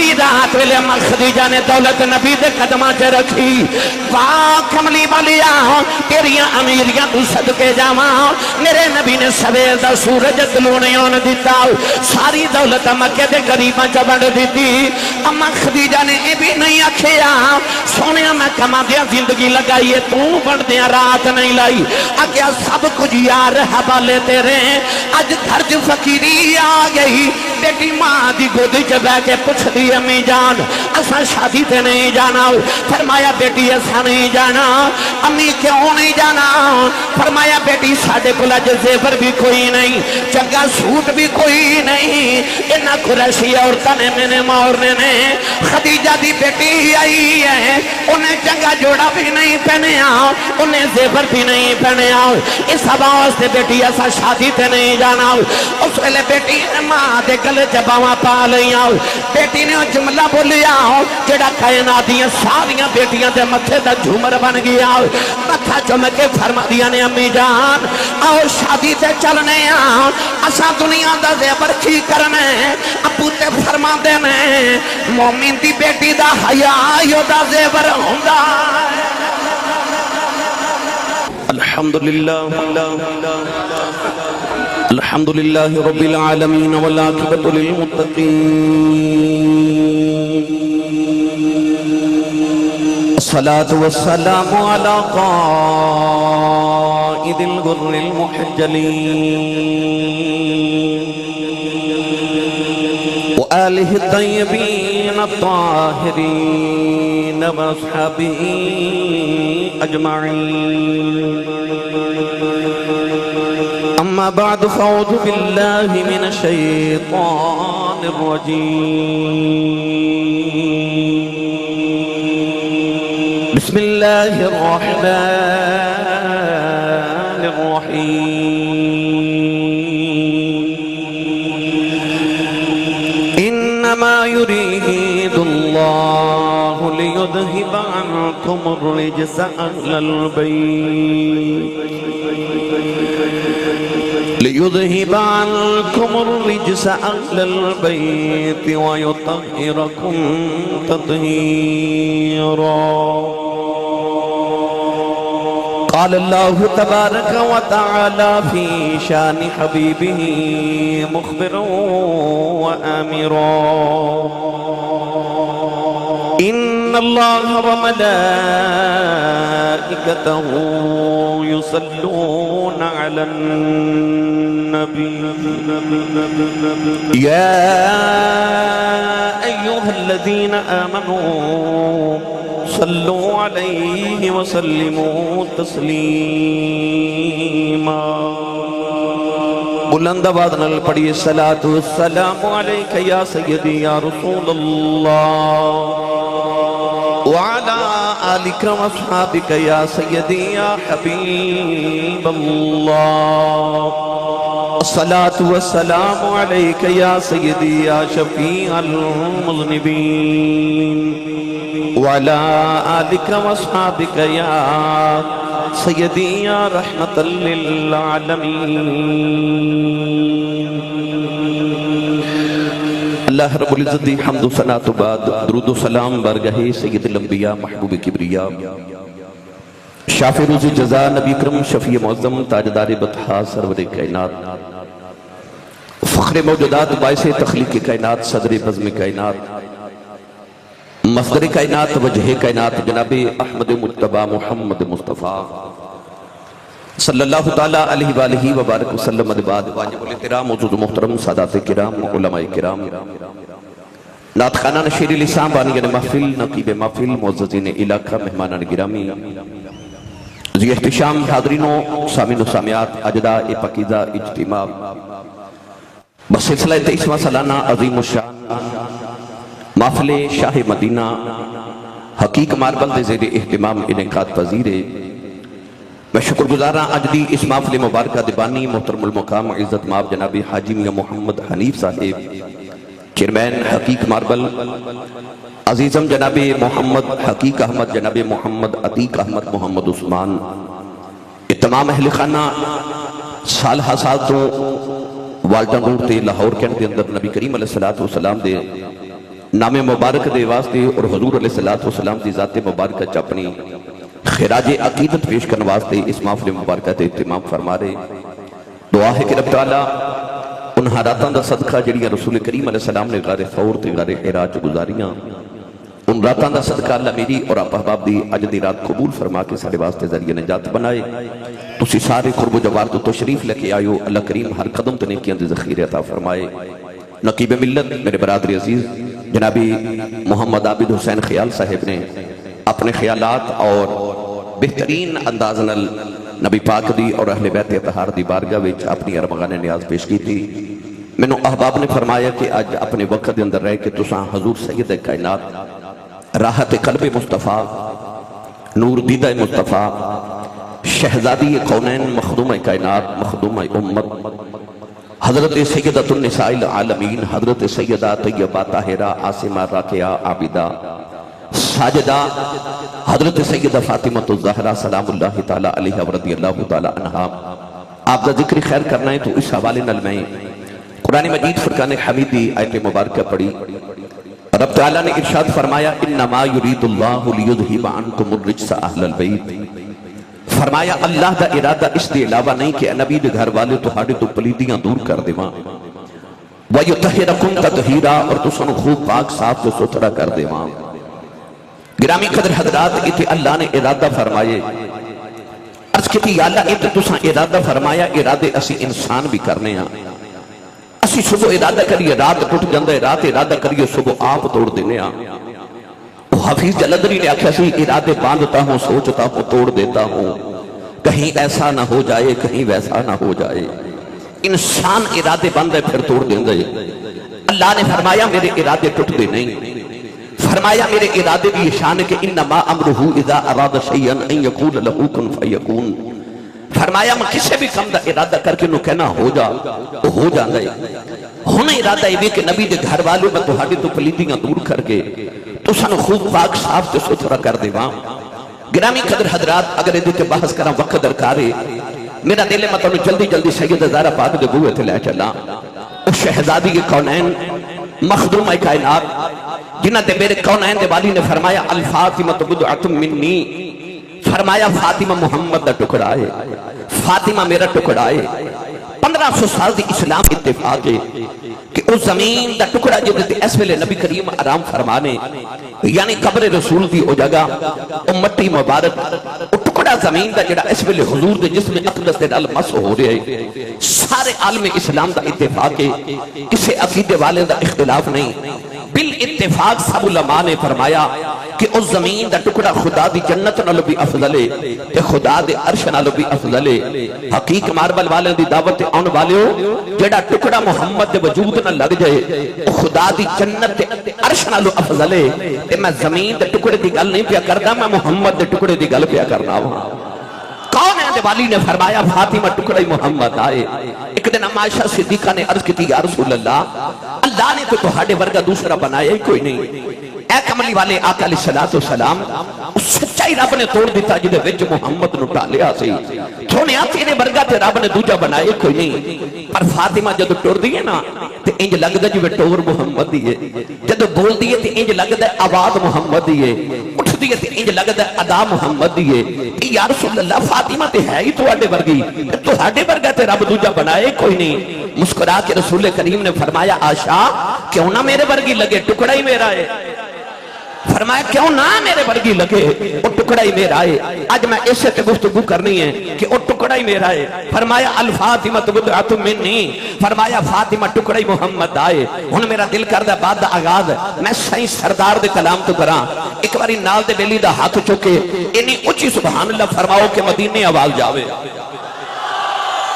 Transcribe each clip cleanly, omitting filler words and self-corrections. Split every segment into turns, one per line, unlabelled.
دی رات ویلے اما خدیجہ نے دولت نبی دے قدمہ چے رکھی واہ کملی والیا تیریاں امیریاں تو صدقے جاواں میرے نبی نے سویر دا سورج طلوع آن دیتا ساری دولت مکے دے غریباں چ بنڈ دیتی اما خدیجہ نے اے بھی نہیں آکھیا سونیا میں کما دیا زندگی لگائی ہے تو بڑھ دیا رات نہیں لائی اگیا سب کچھ یار حوالے تیرے اج گھر جو فقیری آ گئی بیٹی ماں دی گودی چ بیٹھ کے پوچھ دی امی جان اساں شادی تے نہیں جانا فرمایا بیٹی اساں نہیں جانا امی کیوں نہیں جانا فرمایا بیٹی ساڈے کول اج زیور بھی کوئی نہیں چنگا سوٹ بھی کوئی نہیں انہاں قریشی عورتاں نے میرے مورنے نے خدیجہ دی بیٹی آئی ہے انہیں چنگا جوڑا بھی نہیں پہنیا انہیں زیور بھی نہیں پہنیا اس حوال سے بیٹی ایسا شادی تے نہیں جانا اس ویلے بیٹی نے ماں دے گلے جباواں پا لیا بیٹی نے جملہ بولیا جڑا کائنات دیاں ساریاں بیٹیاں دے متھے دا جھومر بن گیا متھا چوم کے فرما دیا نے امی جان آؤ شادی تے چلنے اساں دنیا دا زیور کی کرنے ابو تے فرما دے میں مومن دی بیٹی دا حیا یو دا زیور ہوندا الحمدللہ رب العالمین والعاقبۃ للمتقین الصلاة والسلام على قائد الغر المحجلين وآله الطيبين الطاهرين وأصحابه أجمعين أما بعد فأعوذ بالله من الشيطان الرجيم بسم الله الرحمن الرحيم إنما يريد الله ليذهب عنكم الرجس أهل البيت ليذهب عنكم الرجس أهل البيت ويطهركم تطهيرا قال الله تبارك وتعالى في شان حبيبه مخبرا وآمرا إن الله وملائكته يصلون على النبي يا أيها الذين آمنوا صلوا عليه وسلموا تسليما بلند آواز نال پڑھیے الصلاۃ والسلام علیک یا سیدی یا رسول اللہ وعلى آلك وأصحابك يا سيدي يا حبيب الله الصلاة والسلام عليك يا سيدي يا شفيع المذنبين وعلى آلك وأصحابك يا سيدي يا رحمة للعالمين اللہ رب العزت دی حمد و ثنا تو بعد درود و سلام برگاہ سید الانبیاء محبوب کبریا شافع روز جزا نبی کرم شفیع معظم تاجدار بطحا سرور کائنات فخر موجودات باعث تخلیق کائنات صدر بزم کائنات مصدر کائنات وجہ کائنات جناب احمد مجتبی محمد مصطفیٰ صلی اللہ تعالیٰ علیہ وآلہ وبارک وسلم بعد واجب الاحترام موجود محترم سادات کرام علماء کرام نعت خانان شیر لسان بانیان محفل نقیب محفل معززین علاقہ مہمانان گرامی ذی احتشام حاضرینوں سامین و سامیات اجداء پاکیزہ اجتماع بسلسلہ 23واں سالانہ عظیم الشان محفل شاہ مدینہ حقیق ماربل دے زیر اہتمام انعقاد پذیر میں شکر گزارا اج دی اس محفل مبارکہ دیبانی محترم المقام عزت ماب جناب حاجی میاں محمد حنیف صاحب چیئرمین حقیق ماربل عزیزم جناب محمد حقیق احمد جناب محمد عتیق احمد محمد عثمان تمام اہل خانہ سالہ سال تو والٹن روڈ تے لاہور کینٹ دے اندر نبی کریم علیہ السلام دے نام مبارک دے واسطے اور حضور علیہ السلام دی ذات مبارکہ چپنی خراج عقیدت پیش کرنے واسطے اس محفل مبارکہ تے اہتمام فرما رہے. دعا ہے کہ رب تعالیٰ ان حالاتاں دا صدقہ جڑیاں رسول کریم علیہ السلام نے غار ثور تے غار حرا چ گزاریاں، ان راتاں دا صدقہ اللہ میری اور آپ احباب دی اج دی رات قبول فرما کے سارے واسطے ذریعہ نجات بنائے. تسی سارے قرب و جوار تو تشریف لے کے آئیو، اللہ کریم ہر قدم تے نیکیاں دے ذخیرے عطا فرمائے. نقیب ملت میرے برادری عزیز جنابی محمد عابد حسین خیال صاحب نے اپنے خیالات اور بہترین انداز نال نبی پاک دی اور اہل بیت اطہار دی بارگاہ وچ اپنی ارمغان نیاز پیش کی تھی. مینوں احباب نے فرمایا کہ اج اپنے وقت دے اندر رہ کے تساں حضور سید کائنات راحت قلب مصطفیٰ نور دیدہ مصطفیٰ شہزادی کونین مخدوم کائنات مخدوم امت حضرت سیدۃ النساء العالمین حضرت سیدہ طیبہ طاہرہ عاصمہ راکعہ عابدہ ساجدہ حضرت سیدہ فاطمہ الزہرا سلام اللہ تعالیٰ علیہ ورضی اللہ تعالیٰ عنہا آپ کا ذکر خیر کرنا ہے تو اس حوالے نال میں قرآن مجید فرقان حمیدی آیت مبارکہ پڑھی. رب تعالیٰ نے ارشاد فرمایا انما یرید اللہ لیذہب عنکم الرجس اہل البیت. فرمایا اللہ دا ارادہ اس دے علاوہ نہیں کہ نبی دے گھر والے تہاڈے تو پلیدیاں دور کر دیواں وَيُطَہِّرَكُمْ تَطْہِیرًا اور تسانو خوب پاک صاف تو ستھرا کر دیواں. گرامی قدر حضرات اتنے اللہ نے ارادہ فرمائے. عرض کیتی یا اللہ اتنے تساں ارادہ فرمایا، ارادے اسی انسان بھی کرنے ہیں. اسی صبح ارادہ کریے رات ٹوٹ جاندے، رات ارادہ کریے صبح آپ توڑ دینے ہیں. حفیظ جلندری نے آکھا سی ارادے باندھتا ہوں سوچتا ہوں توڑ دیتا ہوں، کہیں ایسا نہ ہو جائے کہیں ویسا نہ ہو جائے. انسان ارادے باندھے پھر توڑ دیندے. اللہ نے فرمایا میرے ارادے ٹوٹ دے نہیں. فرمایا میرے ارادے بھی شان کہ انما امرہ اذا اراد شیئا ان یقول له کن فیکون. فرمایا میں کسے بھی کم دا ارادہ کر کے انہوں کہنا ہو جا تو ہو جاندہ ہے. ہونے ارادہ یہ بھی کہ نبی دے گھر والوں میں تہاڈی تو پلیدیاں دور کر کے تو سانو خوب پاک صاف تے ستھرا کر دیواں. گرامی قدر حضرات اگر یہ دیکھ بحث کرا وقت درکارے میرا دل میں تانوں جلدی جلدی سید زہرا پاک دے بوئے تھے لے چلا. اس شہزادی کے کونین مخدوم کائنات جنہ دے میرے کونین دے والی نے فرمایا الفاطمہ بضعۃ منی. فرمایا فاطمہ محمد دا ٹکڑا ہے، فاطمہ میرا ٹکڑا ہے. 1500 سال دی اسلام اتفاق ہے کہ اس زمین دا ٹکڑا جدے اس ویلے نبی کریم آرام فرمانے یعنی قبر رسول دی او جگہ او مٹی مبارک او ٹکڑا زمین دا جڑا اس ویلے حضور دے جسم اقدس دے نال مس ہو رہے ہیں. سارے عالم اسلام دا اتفاق ہے، کسے عقیدے والے دا اختلاف نہیں. بالاتفاق سب علماء نے فرمایا کہ اس زمین دا ٹکڑا خدا دی جنت نالو بھی افضل ہے تے خدا دے عرش نالو بھی افضل ہے. حقیق ماربل والے دی دعوت آن والے ہو جڑا ٹکڑا محمد دے وجود نہ لگ جائے او خدا دی جنت تے عرش نالو افضل ہے. تے میں زمین دے ٹکڑے دی گل نہیں پیا کردا، میں محمد دے ٹکڑے دی گل پیا کرنا ہوں. کون ہے دے والی نے فرمایا فاطمہ ٹکڑا محمد آئے. ایک دن عائشہ صدیقہ نے عرض کی تھی یا رسول اللہ اللہ نے تو تہاڈے ورگا دوسرا بنایا ہی کوئی نہیں. اے کملی والے آقا علیہ السلام اس سچائی رب نے توڑ دیتا جدے وچ محمد نو ٹالیا سی. سونے تیرے ورگا تے رب نے دوجا بنایا کوئی نہیں. پر فاطمہ جدو ٹر دی ہے نا تے انج لگدا جویں ٹور محمد دی ہے. جدو بول دی ہے تے انج لگدا آواز محمد دی ہے. اٹھ دی ہے تے انج لگدا ادا محمد دی ہے. یا رسول اللہ فاطمہ تے ہے ہی تواڈے ورگی، تواڈے ورگا تے رب دوجا بنایا کوئی نہیں. مسکرا کے رسول کریم نے فرمایا عائشہ کیوں نہ میرے ورگی لگے، ٹکڑا ہی میرا ہے. فرمایا کیوں نہ میرے ورگی لگے، وہ ٹکڑا ہی میرا ہے. آج میں اسے تے گفتگو کرنی ہے کہ وہ ٹکڑا ہی میرا ہے. فرمایا الفاطمہ بضعۃ منی. فرمایا فاطمہ ٹکڑا ہی محمد آئے. ہن میرا دل کردا بعد آغاز میں صحیح سردار دے کلام تو کراں. ایک باری نال دے بیلی دا ہاتھ چوکے انی اونچی سبحان اللہ فرماؤ کہ مدینے آواز جاوے.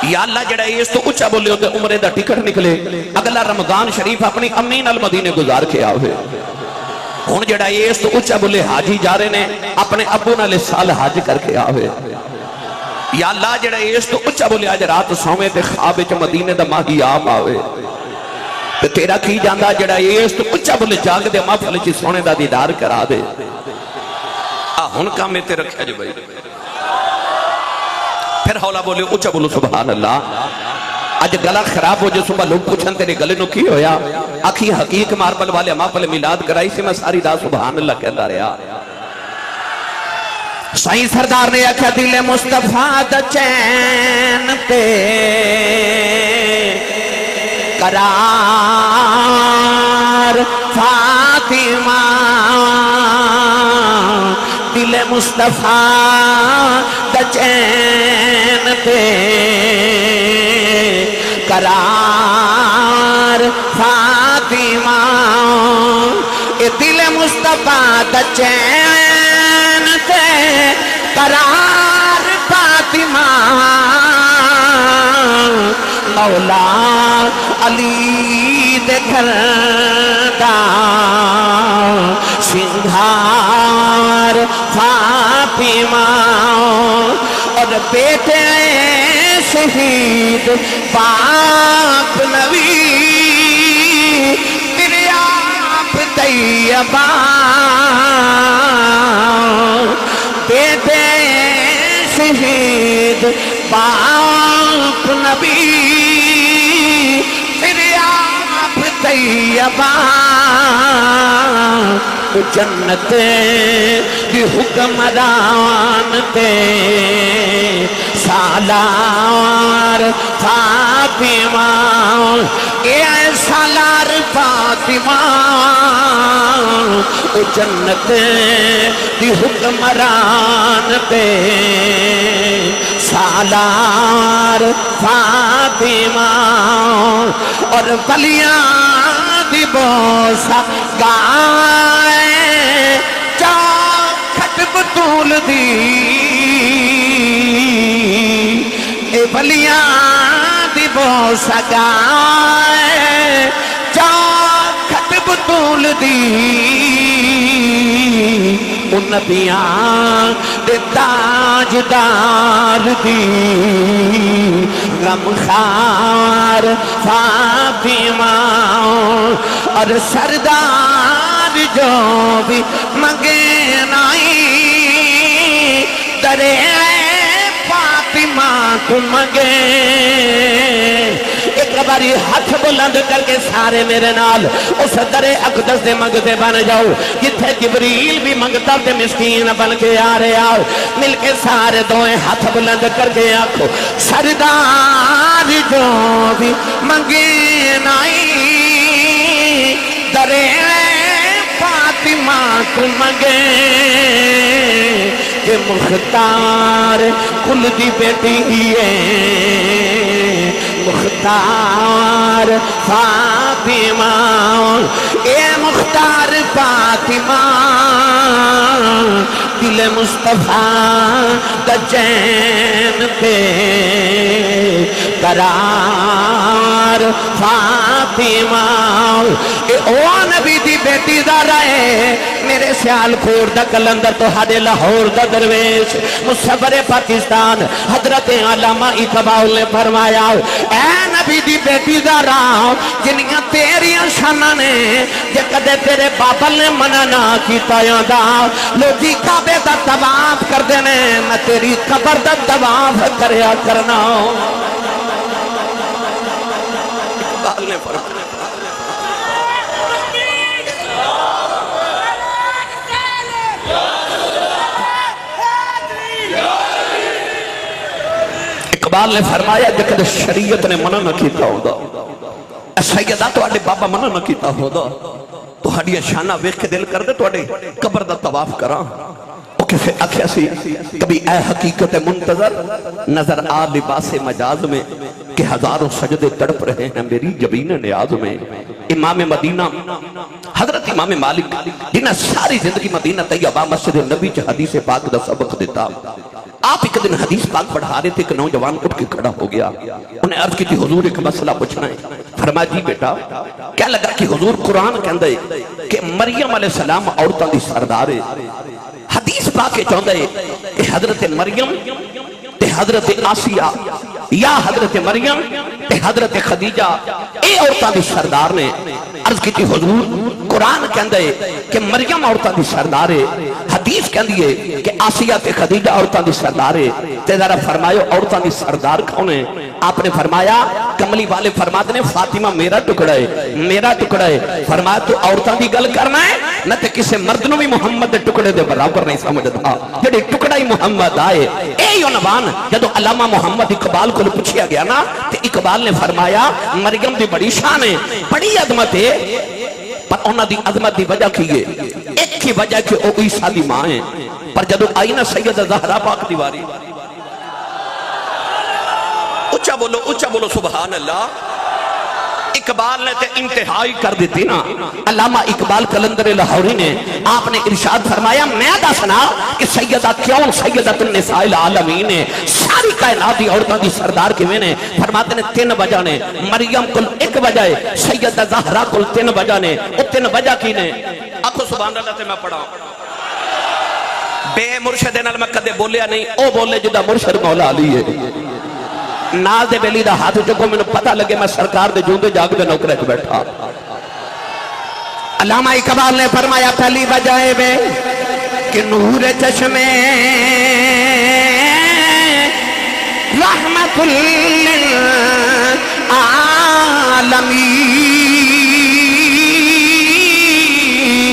یا اللہ جڑا اس تو اونچا بولے تے عمرے دا ٹکٹ نکلے، اگلا رمضان شریف اپنی امی نال مدینے گزار کے آوے. ہن جڑا اس تو اونچا بولے حاجی جا رہے نے اپنے ابو نال سال حج کر کے آوے. یا اللہ جڑا اس تو اونچا بولے اج رات سویں تے خواب وچ مدینے دا ماہی آپ آوے. تے تیرا کی جاندا جڑا اس تو اونچا بولے جاگ دے محفل وچ سونے دا دیدار کرا دے. ہن کام تے رکھیا جو بھائی پھر ہولا بولے اونچا بولو سبحان اللہ. اج گلا خراب ہو جو صبح لوگ پوچھن تیرے گلے نو کی ہویا آکھی حقیق ماربل والے محفل میلاد کرائی سے میں ساری رات سبحان اللہ کہتا رہا سائیں سردار نے آکھا دل مصطفیٰ دا چین تے قرار فاطمہ دل مصطفیٰ دا چین تے قرار فاطمہ اے دل مصطفیٰ دا چین تے قرار فاطمہ مولا علی دے گھر دا سنگھار فاطمہ اور بیٹے شہید پاک نبی تیرے آپ طیبہ بیٹے شہید پاک نبی تیرے آپ طیبہ جنت دی حکمران تے سالار فاطمہ اے سالار فاطمہ جنت دی حکمران تے سالار فاطمہ اور ولیاں دی بوسا گائے چاکھٹ بطول دی اے ولیاں دی بوسا گائے چاکھٹ بطول دی ان نبیاں دے تاجدار دی غمخوار فاطمہ اور سردار جو بھی منگے نائی درے فاطمہ کو منگے ایک باری ہاتھ بلند کر کے سارے میرے نال اس در اقدس دے منگتے بن جاؤ جتھے جبریل بھی منگتا تے مسکین بن کے آ رہے آؤ مل کے سارے دوئے ہاتھ بلند کر کے آکھو سردار جو بھی منگے نائی در فاطمہ کو منگے کہ مختار کل دی بیٹی ہے مختار فاطمہ اے مختار فاطمہ دل مصطفیٰ دا چین پہ قرار فاطمہ اے او نبی دی بیٹی دا رہے میرے سیال کھور دا کلندر تو ہڈے لاہور دا درویش مصور پاکستان حضرت علامہ اقبال نے فرمایا اے نبی دی بیٹی دا راہ جنیاں تیریاں شانہ نے جے کدے تیرے بابل نے منع نہ کیتا یادا لوگی کعبے دا طواف کر دینے میں تیری قبر دا طواف کریا کرنا اقبال نے فرمایا اقبال نے فرمایا جکد شریعت نے منع نہ کیتا ہو دا سیدہ تو آڈے بابا منع نہ کیتا ہو دا تو ہڈیاں شانہ ویکھ کے دل کر دے تو آڈے قبر دا طواف کرا وہ کسے اکھیا سی کبھی اے حقیقت منتظر نظر آ لباس مجاز میں کہ ہزاروں سجدے تڑپ رہے ہیں میری جبین نیاز میں امام مدینہ حضرت امام مالک جنہ ساری زندگی مدینہ طیبہ مسجد نبی چ حدیث پاک دا سبق دیتا آپ ایک دن حدیث پاک پڑھا رہے تھے کہ نوجوان اٹھ کے کھڑا ہو گیا انہیں عرض کی تھی حضور ایک مسئلہ پوچھنا ہے فرمایا جی بیٹا کیا لگا کہ حضور قرآن کہندے کہ مریم علیہ السلام عورتاں دی سردار ہے حدیث پاک چاہندے کہ حضرت مریم تے حضرت آسیہ یا حضرت مریم تے حضرت خدیجہ اے عورتاں دی سردار نے عرض کی تھی حضور قرآن کہندے کہ مریم عورتاں دی سردار ہے حدیث کہندی ہے کہ آسیہ تے خدیجہ عورتاں دی سردار ہے تے ذرا فرمایو عورتاں دی سردار کون ہے آپ نے فرمایا کملی والے فرماتے نے فاطمہ میرا ٹکڑا ہے، میرا ٹکڑا ہے۔ فرمایا تو عورتاں دی گل کرنا ہے نہ تے کسے مرد نو بھی محمد دے ٹکڑے دے برابر نہیں سمجھدا، جڑے ٹکڑا ہی محمد آئے۔ اے عنوان جدو علامہ محمد اقبال کو پوچھیا گیا نا تے اقبال نے فرمایا مریم دی بڑی شان ہے، بڑی عظمت ہے، پر انہاں دی عظمت دی وجہ کی ہے ایک ہی وجہ کہ او عیسیٰ دی ماں ہے۔ پر جدو آئی نا سیدہ زہرا پاک دی واری، اچھا بولو سبحان اللہ، اقبال نے تے انتہائی کر دیتی نا۔ علامہ اقبال قلندر لاہوری نے آپ نے ارشاد فرمایا میں دسنا کہ سیدہ کیوں سیدۃ النساء العالمین نے ساری کائنات دی عورتوں دی سردار کیویں نے؟ فرماتے نے 3 وجہ نے، مریم کل 1 وجہ ہے، سیدہ زہرا کل 3 وجہ نے۔ او 3 وجہ کی نے؟ آکھو سبحان اللہ تے میں پڑھا بے مرشد نال میں کدے بولیا نہیں، او بولے جدا مرشد مولا علی ہے۔ ناز دے بیلی دا ہاتھ چکو میں نے پتہ لگے میں سرکار دے جوندے جاگ دے نوکرے کو بیٹھا۔ علامہ اقبال نے فرمایا پہلی وجہ ہے بے کہ نور چشمے رحمت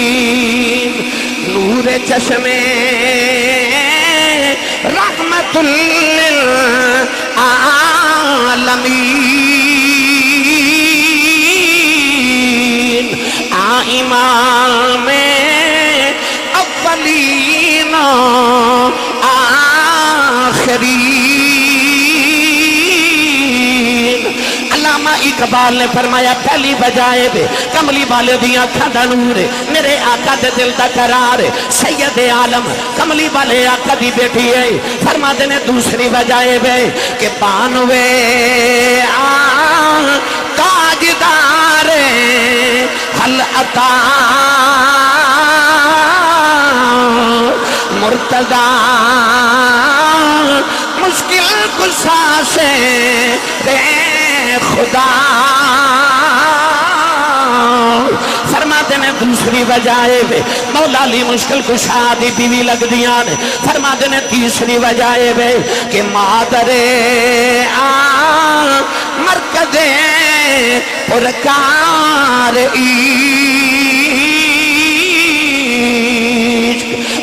للعالمین، نور چشمے رحمت للعالمین، امام اولین آخرین۔ علامہ اقبال نے فرمایا پہلی بجائے بے کملی والے دیاں آنکھاں دا نور میرے آقا دے دل دا قرار سید عالم کملی والے آقا دی بیٹی ہے۔ فرما دینے دوسری بجائے بے کہ بانوے تاجدار حل عطا مرتضی مشکل کشا سے دے خدا۔ فرماتے نے دوسری وجہ ہے مولا علی مشکل کشا دی بیوی لگ دیاں نے۔ فرماتے نے تیسری وجہ ہے کہ مادر مرکز پرکار عشق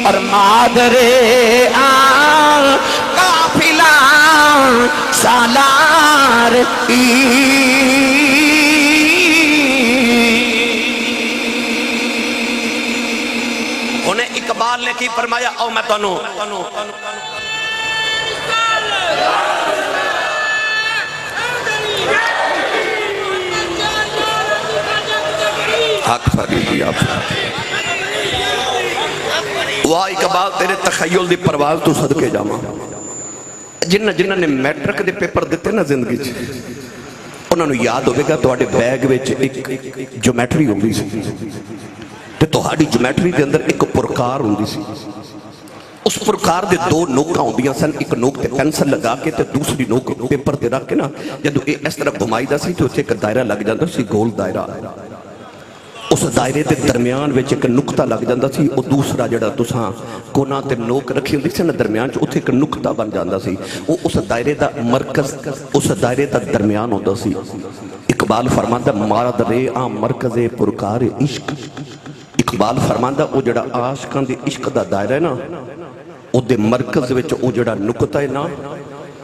اور مادر قافلہ سالار انہیں اقبال نے کی فرمایا او میں تنو حق فرمی آپ واہ اقبال تیرے تخیل دی پرواز تو صدقے جاما۔ جنہ نے میٹرک دے پیپر دیتے نا زندگی چ انہوں نے یاد ہوئے گا تو آڑے بیگ ویچ ایک جومیٹری ہوگی سی تو آڑی جومیٹری دے اندر ایک پرکار ہوگی سی۔ اس پرکار دے 2 نوکاں ہوندی سن، ایک نوک تے پینسل لگا کے تے دوسری نوک پیپر تے رکھ کے نا جدو اس طرح گھمائی دا سی تو اسے ایک دائرہ لگ جاندہ سی، گول دائرہ۔ اس دائرے دے درمیان وچ ایک نقطہ لگ جاندہ سی، اور دوسرا جڑا تساں کونا تے نوک رکھی ہوندی سی نا درمیان چ اتھے ایک نقطہ بن جاندہ سی، وہ اس دائرے دا مرکز اس دائرے دا درمیان ہوندہ سی۔ اقبال فرماندہ مادر مرکز پرکار عشق، اقبال فرماندہ او جڑا عاشقاں دے عشق دا دائرہ ہے نا او دے مرکز وچ او جڑا نقطہ ہے نا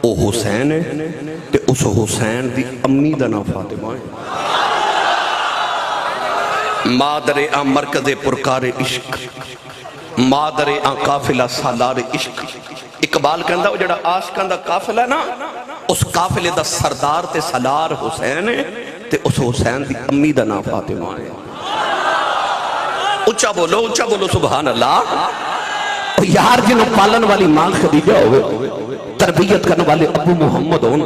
او حسین ہے تے اس حسین دی امی دا نام فاطمہ ہے۔ مادر مرکز پرکار عشق، مادر قافلہ سالار عشق۔ اقبال کہندہ وہ جڑا عاشقاں دا قافلہ ہے نا اس قافلے دا سردار تے سالار حسین ہے تے اس حسین دی امی دا نام فاطمہ ہے۔ اچھا بولو سبحان اللہ۔ یار جنہوں پالن والی ماں خدیجہ ہوئے، تربیت کرنے والے ابو محمد ہون،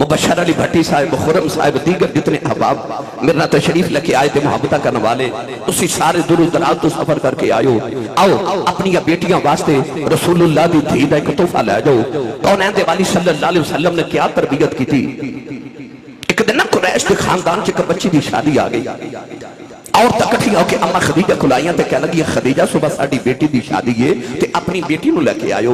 مبشر علی بھٹی صاحب، خرم صاحب، دیگر جتنے احباب میرا تشریف لکھے آئے تھے محبتہ کرنے والے، اسی سارے دور دراز تو سفر کر کے آئے ہو۔ آؤ اپنی بیٹیاں واسطے رسول اللہ دی دھی دا ایک تحفہ لے جاؤ۔ کونین دے والی صلی اللہ علیہ وسلم نے کیا تربیت کی تھی؟ ایک دن نا قریش کے خاندان سے ایک بچی دی شادی آ گئی، اور تکٹھی ہو کے اماں خدیجہ کھلائیاں تے کہہ لگی خدیجہ صبح ساڑی بیٹی دی شادی ہے تے اپنی بیٹی نو لے کے آئیو۔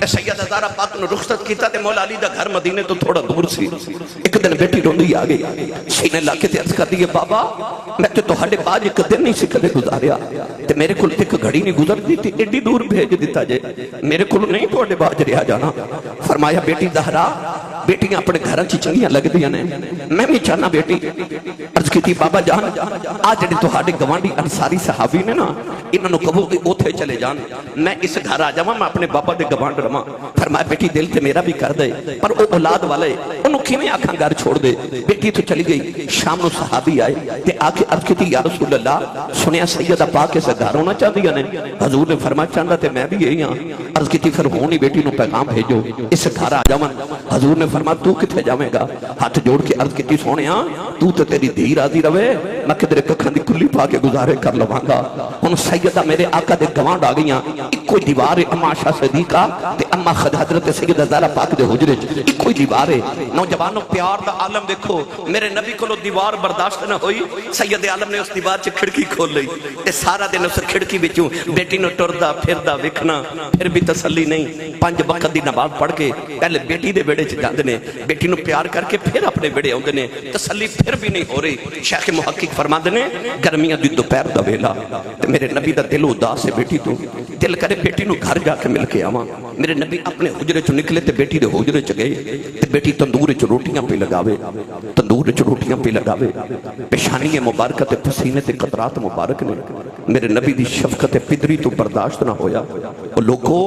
تے سیدہ زہرا پاک نو رخصت کیتا تے مولا علی دا گھر مدینے تو تھوڑا دور سی. ایک دن بیٹی روندی آ گئی, سینے لا کے تے عرض کر دی بابا میں تے تہاڈے باج ایک دن نہیں سی کدے گزاریا تے میرے کول ایک گھڑی نہیں گزردی تے ایڈی دور بھیج دیتا جے, میرے کول نہیں تہاڈے باج رہیا جانا. فرمایا بیٹی زہرا بیٹیاں اپنے گھراں چ چنگیاں لگدیاں نے, میں بھی چاہنا بیٹی. عرض کیتی بابا جان آ جڑے تہاڈے گوانڈی انصاری صحابی نے نا انہاں نو کہو کہ اوتھے چلے جان, میں اس گھر آ جاواں میں اپنے بابا دے گوانڈ رواں. فرمایا بیٹی دل تے میرا بھی کر دے پر او اولاد والے انہوں کیویں آکھاں گھر چھوڑ دے. بیٹی تو چلی گئی. شام نو صحابی آئے تے آ کے عرض کیتی یا رسول اللہ سنیا سیدہ پاک اس گھر ہونا چاہدیاں نے. حضور نے فرمایا چاہندا تے میں بھی یہی ہاں. عرض کیتی پھر ہونی بیٹی نو پیغام بھیجو اس گھر آ جاواں. حضور نے فرمایا تو کتھے جاویں گا؟ ہاتھ جوڑ کے عرض کیتی سونیا تو تے تیری دھی راضی رہے, میں کدھر ککھاں دی کلی پا کے گزارے کر لواں گا. ہن سیدہ میرے آقا دے گوانڈ آ گئیاں, اکو دیوار ہے اما عائشہ صدیقہ تے اما حضرت سیدہ زہرا پاک دے حجرے چ اکو دیوار ہے. نوجوانوں پیار دا عالم دیکھو, میرے نبی کو دیوار برداشت نہ ہوئی, سید عالم نے اس دیوار چ کھڑکی کھول لئی تے سارا دن اس کھڑکی وچوں بیٹی نو ٹردا پھردا ویکھنا, پھر بھی تسلی نہیں. 5 وقت دی نماز پڑھ کے پہلے بیٹی دے بیڑے چ جاندے نے, بیٹی نو پیار کر کے پھر اپنے بیڑے آوندے نے, تسلی پھر بھی نہیں ہو رہی. شیخ محقق فرماندے نے گرمیاں دی دوپہر دا ویلا تے میرے نبی دا دل اداس ہے بیٹی تو, دل کرے بیٹی نو گھر جا کے مل کے آواں. میرے نبی اپنے حجرے چ نکلے تے بیٹی دے حجرے چ گئے تے بیٹی تندور چ روٹیاں پہ لگاوے, تندور چ روٹیاں پہ لگاوے, پیشانی مبارکہ تے پسینے تے قطرات مبارک نے. میرے نبی دی شفقت پدری تو برداشت نہ ہویا. او لوگو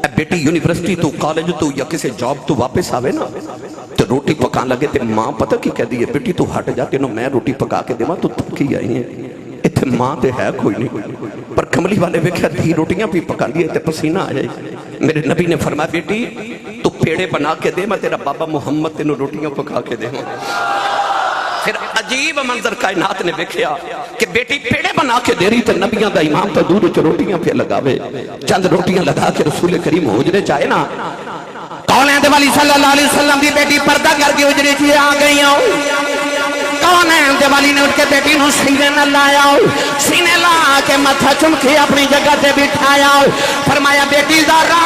اے بیٹی یونیورسٹی تو کالج تو یا کسی جاب تو واپس آوے نا تو روٹی پکان لگے تے ماں پتہ کی کہہ دی ہے بیٹی تو ہٹ جا تینوں میں روٹی پکا کے دیواں تو تھکی آئی ہیں. اتھے ماں تے ہے کوئی نہیں پر کملی والے ویکھیا دھی روٹیاں بھی پکا لیے تے پسینہ آ جائے. میرے نبی نے فرمایا بیٹی تو پیڑے بنا کے دے, میں تیرا بابا محمد تینوں روٹیاں پکا کے دے. پھر عجیب منظر کائنات نے ویکھیا کہ بیٹی پیڑے بنا کے دے رہی تے نبیاں دا امام تو دور چ روٹیاں پہ لگاوے. چند روٹیاں لگا کے رسول کریم حجرے چ آئے نا, کونین دے والی صلی اللہ علیہ وسلم دی بیٹی پردہ کر کے حجرے چ آ گئی. کونین دے والی نے اٹھ کے بیٹی نو سینے نہ لایا, سینے لا کے متھا چم کے اپنی جگہ تے بٹھایا. فرمایا بیٹی زہرا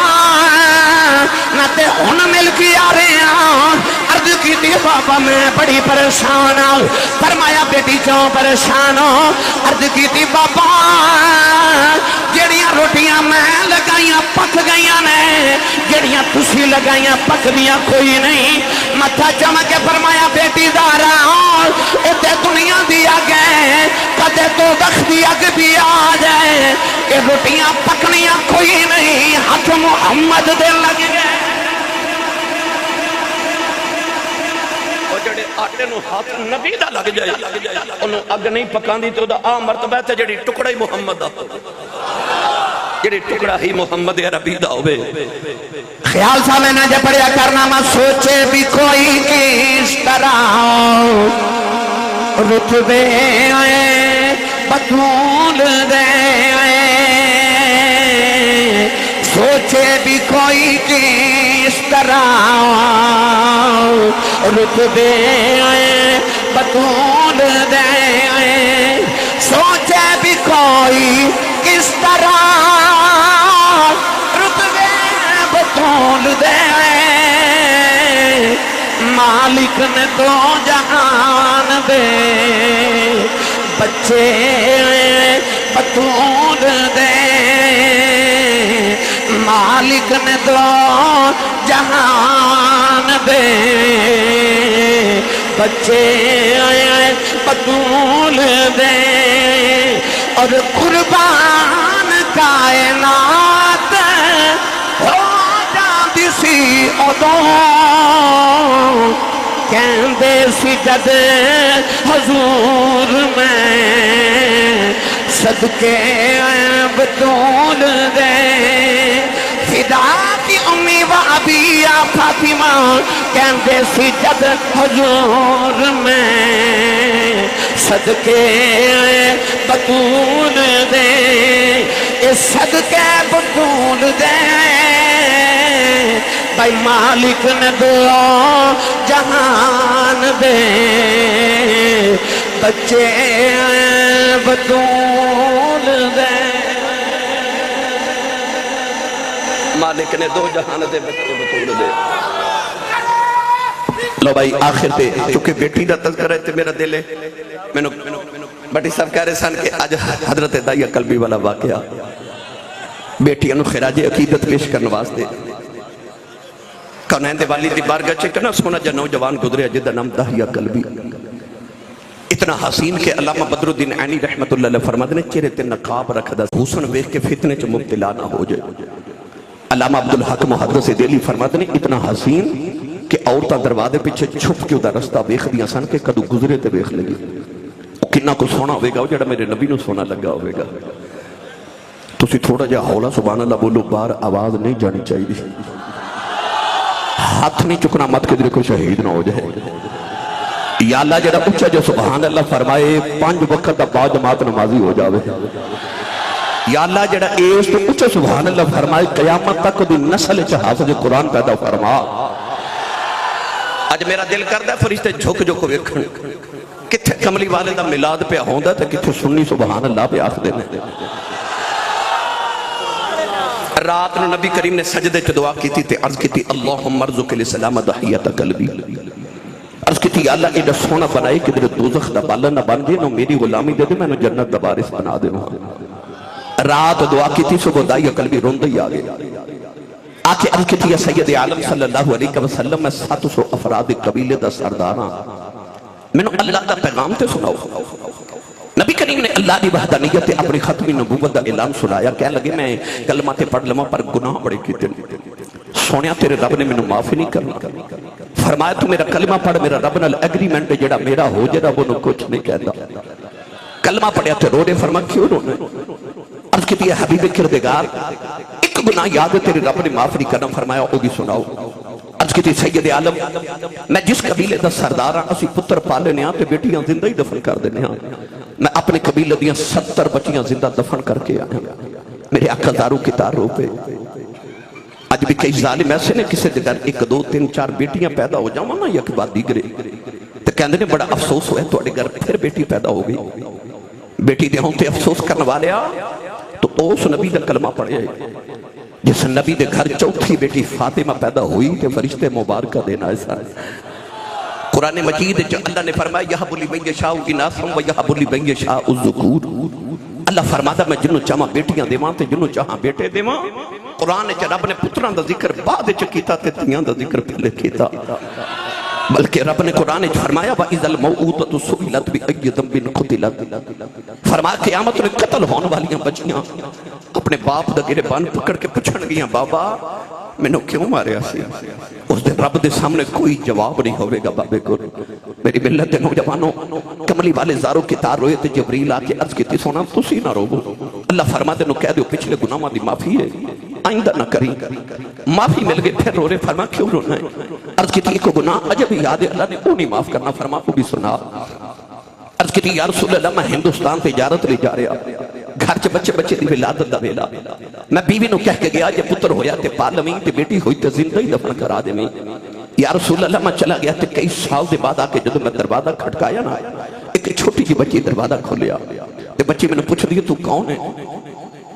نہ تے ہن مل کے آ رہے ہیں. عرض کی تھی بابا میں بڑی پریشان ہوں. فرمایا بیٹی کیوں پریشان ہو؟ عرض کی تھی بابا جڑیاں روٹیاں میں لگائیاں پک گئیاں نے, جڑیاں تسی لگائیاں پک دیاں کوئی نہیں. متھا چم کے فرمایا بیٹی زہرا اتے دنیا دی اگ ہے, کدے تو وقت دی اگ بھی آ جائے, کہ روٹیاں پکنیاں کوئی نہیں. ہاتھ محمد دے لگ گئے. جڑے آٹے نو ہاتھ نبی دا لگ جائے انہوں اگ نہیں پکاندی تو دا آ مرتبہ تے جڑی ٹکڑا ہی محمد دا, جڑی ٹکڑا ہی محمد عربی دا ہوئے. خیال سا میں نہ جے پڑھیا کرنا میں سوچے بھی کوئی کس طرح رتبے آئے بطول دے آئے, سوچے بھی کوئی کس طرح رتبے آئے بطول دے آئے, سوچے بھی کوئی کس طرح رتبے بطول دے آئے. مالک نے تو جہان دے بچے بطول دے, مالک نے تو جہان دے بچے بطول دے, اور قربان کائنات ہو جاندی سی ادوں کہندے سی جد حضور میں صدقے بطول دے. فدا کی امی و ابی یا فاطمہ کہندے سی جد حضور میں صدقے بطول دے, اس صدقے بطول دے بھائی مالک نے دو جہان دے بچے بطول دے.
مالک نے دو جہان دے بچے بطور دے. لو بھائی آخر تے چونکہ بیٹی دا تذکرہ ہے تے میرا دل ہے میں بٹی صاحب کہہ رہے سن کہ آج حضرت دائیہ قلبی والا واقعہ بیٹیاں نو خراج عقیدت پیش کرنے واسطے کونین دے والی دی بارگاہ چکنا سونا جا نوجوان گزرے جدہ نام دائیہ قلبی اتنا حسین کہ علامہ بدر الدین عینی رحمت اللہ علیہ فرماتے نے چہرے تے نقاب رکھ دا حسن ویکھ کے فتنے چ مبتلا نہ ہو جائے. علامہ عبدالحق محدث دہلوی فرماتے نے اتنا حسین کہ عورتاں دروازے پیچھے چھپ کے دا رستہ ویکھ دیا سن کہ کدو گزرے تے ویکھ لگی کنا کو سونا ہوئے گا وہ جڑا میرے نبی نو سونا لگا ہوئے گا. تسی تھوڑا جا حولا سبحان اللہ بولو بار آواز نہیں جانی چاہیے ہاتھ نہیں چکنا مت کدھر کوئی شہید نہ ہو جائے. یا اللہ جڑا اچھا جو سبحان اللہ فرمائے 5 وقت دا با جماعت نمازی ہو جاوے. یا اللہ جڑا ایس تو اچھا سبحان اللہ فرمائے قیامت تک دی نسل حافظ قرآن پیدا فرما. آج میرا دل کردہ ہے فرشتے جھک جو کو ویکھن کتھے کملی والے دا ملاد پہ ہوندہ تھا کتھے سنی سبحان اللہ پہ آخ دینے. رات نو نبی کریم نے سجدے چ دعا کی تھی عرض کی تھی اللہم ارزق لسلام دحیت قلبی. عرض کی تھی اللہ ایڈا سونا بنائی کہ میرے دوزخ دا بالا نہ بن جے نو میری غلامی دے دے میں نے جنت دا بارس بنا دے. رات دعا کی تھی صبح دائی قلبی روندہ ہی آگے آکے عرض کی تھی یا سید عالم صلی اللہ علیہ وسلم میں 700 افراد قبیلے دا سردانا میں نے اللہ دا پیغام تے سناؤ. نبی کریم نے اللہ دی وحدانیت اپنی ختمی نبوت دا اعلان سنایا. کہہ لگے میں کلمہ تے پڑھ لما پر گناہ بڑے کیتے سونیا تیرے رب نے میں نے معافی نہیں کرنا. فرمایا تو میرا کلمہ پڑھ میرا رب نال ایگریمنٹ جڑا میرا ہو جڑا وہ نو کچھ نہیں کہتا. کلمہ پڑھیا تے رو رہے. فرمایا کیوں رونا ہے؟ عرض کی تھی حبیب کردگار ایک گناہ یاد ہے تیرے رب نے معاف نہیں کرنا. فرمایا وہ بھی سناؤ. عرض کی تھی سید عالم میں جس قبیلے دا سردار ہاں اسی پتر پالے نے آتے بیٹیاں زندہ ہی دفن کر دینے ہاں. میں اپنے قبیلے دیاں 70 بچیاں زندہ دفن کر کے آیا. میرے آقا دارو کی تارو پہ آج بھی کئی ظالم ایسے نے کسی دیگر 1 2 3 4 بیٹیاں پیدا ہو جاؤں نا یک بات دیگرے تو کہنے نے بڑا افسوس ہوئے تو اڑے گھر پھر بیٹی پیدا ہو گئی. بیٹی دے ہوں تے افسوس کرنے والے آ تو اس نبی دا کلمہ پڑھے جس نبی دے گھر چوتھی بیٹی فاطمہ پیدا ہوئی کہ فرشتے مبارکہ دینا ایسا. قرآن مجید جو اللہ نے فرمایا یہب لمن یشاء اناثا و یہب لمن یشاء الذکور. اللہ فرماتا میں جنوں چاہاں بیٹیاں دیواں تے جنوں چاہاں بیٹے دیواں. قرآن نے رب نے پتران دا ذکر بعد چ کیتا تے تیاں دا ذکر پہلے کیتا. بلکہ رب نے قرآن نے فرمایا وَإِذَا الْمَوْءُودَةُ سُئِلَتْ بِأَيِّ ذَنبٍ قُتِلَتْ. فرمایا قیامت میں قتل ہونے والیاں بچیاں اپنے باپ دا گریبان پکڑ کے پوچھن گیاں بابا میں کیوں ماریا سی. اس دن رب دے سامنے کوئی جواب نہیں ہوئے گا بابے کو. میری ملت دے نوجوانوں کملی والے زاروں کی تار روئے تھے جبریل آکے عرض کی تھی سونا تسی نہ رو. اللہ فرماتے نو کہہ دیو پچھلے گناہوں دی معافی ہے آئندہ نہ کری. معافی مل گئے پھر رو رہے. فرما کیوں رونا ہے؟ عرض کی تھی ایک گناہ عجب یاد ہے اللہ نے وہ نہیں معاف کرنا. فرما کو بھی سنا. عرض کی تھی یا رسول اللہ میں ہندوستان تجارت لے جا رہا گھر چ بچے دی ولادت دا ویلا میں بیوی نو کہہ کے گیا جے پتر ہویا تے پالویں تے بیٹی ہوئی تے زندہ ہی دفن کرا دے میں. یا رسول اللہ میں چلا گیا تے کئی سال دے بعد آکے جدو میں دروازہ کھٹکایا نا ایک چھوٹی جی بچی دروازہ کھولیا تے بچی میں نے پوچھ دی تو کون ہے؟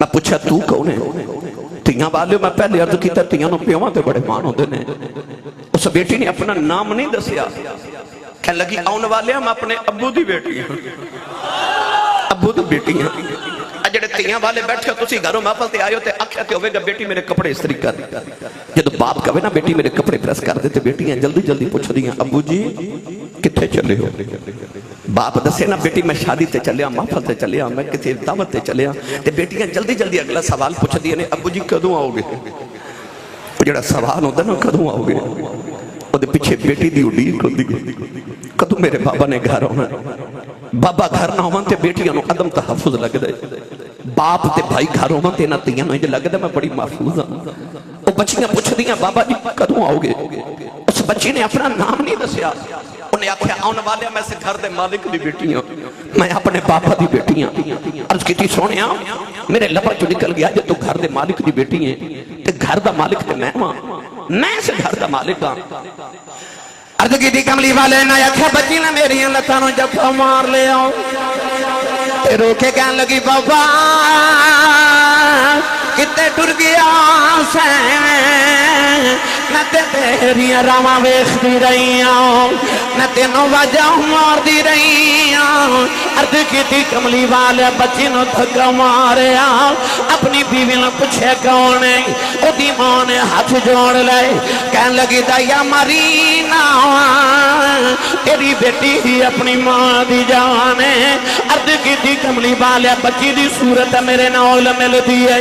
میں پوچھا تو کون ہے؟ تیاں والے میں پہلے عرض کیتا تیاں نو پیواں تے بڑے مان ہوندے نے. اس بیٹی نے اپنا نام نہیں دسیا کہنے لگی آن والے ہم اپنے ابو دی بیٹی ہیں. ابو دی بیٹی ہیں جڑے تیاں والے بیٹھے ہو تسی گھروں محفل تے آئے ہو تے آکھیا تے ہوئے گا بیٹی میرے کپڑے استری کر. جدو باپ کہے نا بیٹی میرے کپڑے پریس کر دے تے بیٹیاں جلدی جلدی پوچھ دیاں ابو جی کتھے چلے ہو؟ باپ دسے نا بیٹی میں شادی تے چلیا محفل تے چلیا میں کسی دعوت تے چلیا تے بیٹیاں جلدی جلدی اگلا سوال پوچھ دیاں نے ابو جی کدوں آؤ گے؟ جڑا سوال ہوتا نا کدوں آؤ گے وہ پیچھے بیٹی دی اڈیق ہوندی کدوں میرے بابا نے گھر ہونا. بابا گھر نہ ہومن تے بیٹیاں نو عدم تحفظ لگ دے. باپ تے بھائی گھر ہومن تے نہ تیاں نو لگ دے میں بڑی محفوظ ہوں. وہ بچیاں پوچھ دیاں بابا جی کدوں آؤ گے؟ اس بچی نے اپنا نام نہیں دسیا. انہیں آکھیا آنے والے میں سے گھر دے مالک دی بیٹیاں میں اپنے پاپا دی بیٹیاں. عرض کی تھی سونیا میرے لبا چو نکل گیا جب تو گھر دے مالک دی بیٹی ہیں تے گھر دا مالک تے میں ماں میں سے گھر دا مالک ہاں. عرض کی تھی کملی والے نہ آکھیا بچی نے میری لتانوں جفا مار لے آؤ تے رو کے کہنے لگی بابا کتے ٹر گیا سین
میں تیری راواں ویکھدی رہی ہوں میں تینوں وجہ ماردی رہی ہوں عرض کیتی کملی والے بچی نو دھکا ماریا اپنی بیوی نے پوچھے کون ہے او دی ماں نے ہاتھ جوڑ لے کہنے لگی دایا مرینا تیری بیٹی ہی اپنی ماں دی جان ہے عرض کیتی کملی والے بچی دی صورت میرے نال مل دی ہے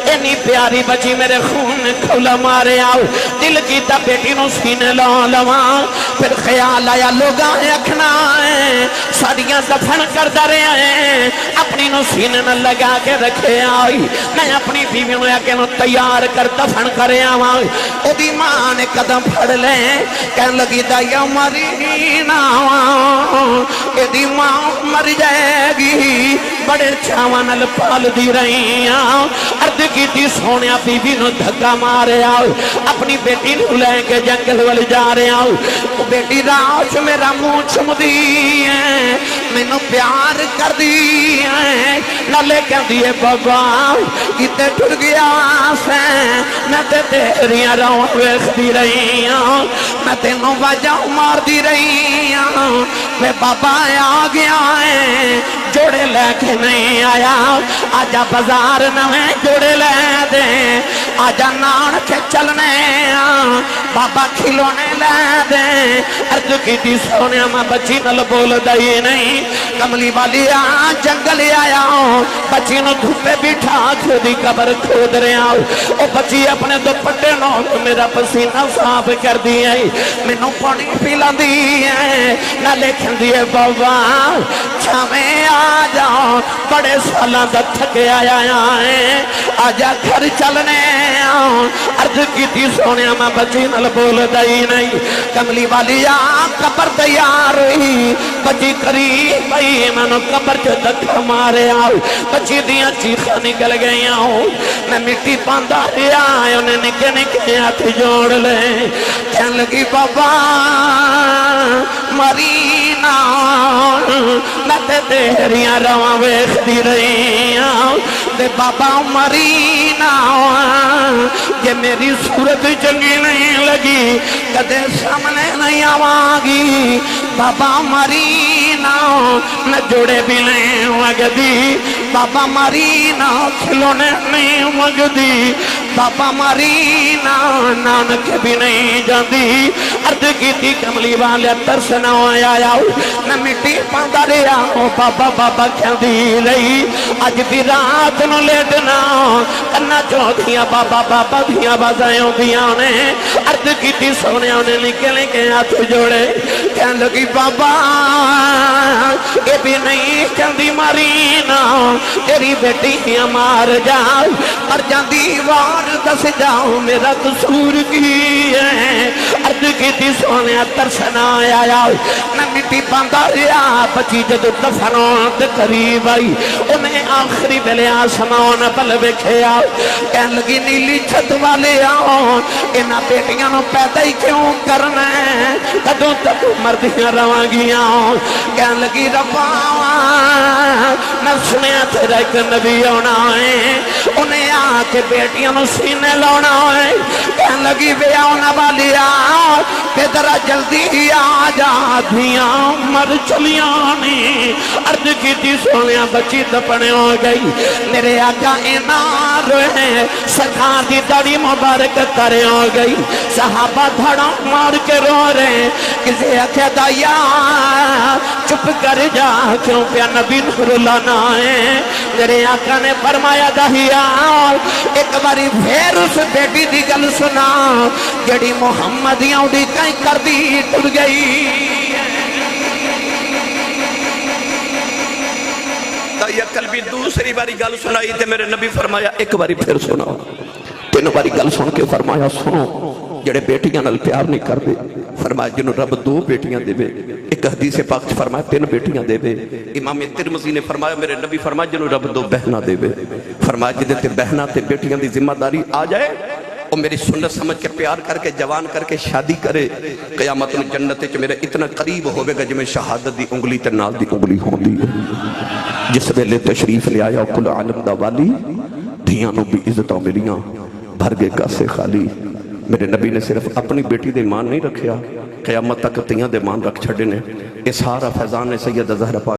اینی پیاری بچی میرے خون کھولا مارے آؤ دل کی تا بیٹی نو سینے لا لواں پھر خیال آیا لوگاں اکھنا ہے ساڑیاں دفن کر دارے ہیں اپنی نو سینے نہ لگا کے رکھے آئی میں اپنی بیوی نو یا کے نو تیار کر دفن کرے آئی او دی ماں نے قدم پھڑ لے کہنے لگی دایا مرینا اے دی ماں مر جائے گی بڑے چاوانل پال دی رہی عرض کی تھی سونیا بیوی نو دھکا مارے آؤ اپنی بیٹی نو لے کے جنگل والے جا رہے آؤ وہ بیٹی راش میرا منہ چم دی ہے میں نو پیار کر دی ہے نالے کہہ دیئے بابا کتے ٹر گیا سے میں تے تیریاں راہ ویخ دی رہی ہوں میں تینوں وجہ مار دی رہی ہوں میں بابا آ گیا ہے جوڑے لے کے نہیں آیا آجا بازار نویں جوڑے لے دے آجا نان کے چلنے بابا کھلونے لے دے عرض کی تھی سونے میں بچی نل بول دائی نہیں کملی والی جنگل آیا بچی نو دھوپے بٹھا کھودی قبر کھود رہے آؤ او بچی اپنے دوپٹے نو میرا پسینہ صاف کر دی ہے میں نو پانی پیلا دی ہے نہ لکھن دیئے بابا چھامیں آ جاؤ بڑے سالہ دا تھکے آیا ہے آجا گھر چلنے عرض کی تھی سونے میں بچی نل بول دائی نہیں کملی والی قبر تیار ہوئی بچی قریب بھئی میں نو قبر جو دکھا مارے آؤ بچی دیاں چیخہ نکل گئی ہوں میں مٹی پاندہ رہا انہیں نکے نکے ہاتھ جوڑ لے کہنے لگی بابا مرینا میں تے تیریاں رواں ویخ دی رہی ہوں دے بابا مرینا یہ میری صورت چنگی نہیں لگی کدے سامنے نہیں آواگی بابا مرینا میں جوڑے بھی نہیں وگدی بابا مرینا کھلونے نہیں وگدی بابا مرینا نانک بھی نہیں جاندی عرض کی تھی کملی والے ترس نہ آیا میں مٹی پاندہ رہا ہوں بابا بابا کیا دی رہی آج بھی رات نو لیٹنا کرنا چاہتیاں بابا بابا دیاں بازائیوں دیاں نے عرض کی تھی سونے انہیں نکلے کے ہاتھ جوڑے کہنے لگی بابا یہ بھی نہیں چندی مرینا تیری بیٹی مار جاؤ مر جان دیوار دس جاؤ میرا قصور کی ہے عرض کی تھی سونے ترسنا آیا میں مٹی پاندہ رہا بچی جدو دفنوں دے قریب آئی انہیں آخری بلے آسمان پل بکھے آؤ کہنے لگی نیلی چھت والے آؤ انہاں بیٹیاں نو پیدا ہی کیوں کرنا ہے کدوں تک مردیاں رواں آؤ کہنے لگی ربا میں سنیا تیرا ایک نبی ہونا ہے انہیں آ کے بیٹیاں نو سینے لونا ہے کہنے لگی بے آنا والی آؤ بے درہ جلدی آ جا دھیاں مر چلیانی عرض کی تھی سونیا بچی دپنے ہو گئی میرے آقا انار ہے سکھا دی داڑی مبارک ترے ہو گئی صحابہ دھڑا مار کے رو رہے کسی اکھے دایا چپ کر جا کیوں پیا نبی نور اللہ نہ ہے میرے آقا نے فرمایا دہیا ایک باری پھر اس بیٹی دی گل سنا جڑی محمدیاں اڑی کہیں کر دی ٹر گئی
یا کل بھی دوسری باری گل سنائی تے میرے نبی فرمایا ایک باری پھر سنا تین باری گل سن کے فرمایا سنو جڑے بیٹیاں نال پیار نہیں کر دے فرمایا جنہوں رب دو بیٹیاں دے بے ایک حدیث پاک فرمایا تین بیٹیاں دے بے امام ترمذی نے فرمایا میرے نبی فرمایا جنہوں رب دو بہنہ دے بے فرمایا جدے تے بہنہ تے بیٹیاں دی ذمہ داری آ جائے اور میری سنت سمجھ کے پیار کر کے جوان کر کے شادی کرے قیامت میں جنت چ میرے اتنا قریب ہوئے گا جمیں شہادت دی انگلی تے نال دی انگلی ہوں دی جس ویلے تشریف لے آیا کل عالم دا والی دھیانوں بھی عزتوں ملیاں بھر گئے کاسے خالی میرے نبی نے صرف اپنی بیٹی دے ایمان نہیں رکھیا، قیامت تک تیاں دے ایمان رکھ چھڑے نے۔ یہ سارا فیضان ہے سیدہ زہرا پاک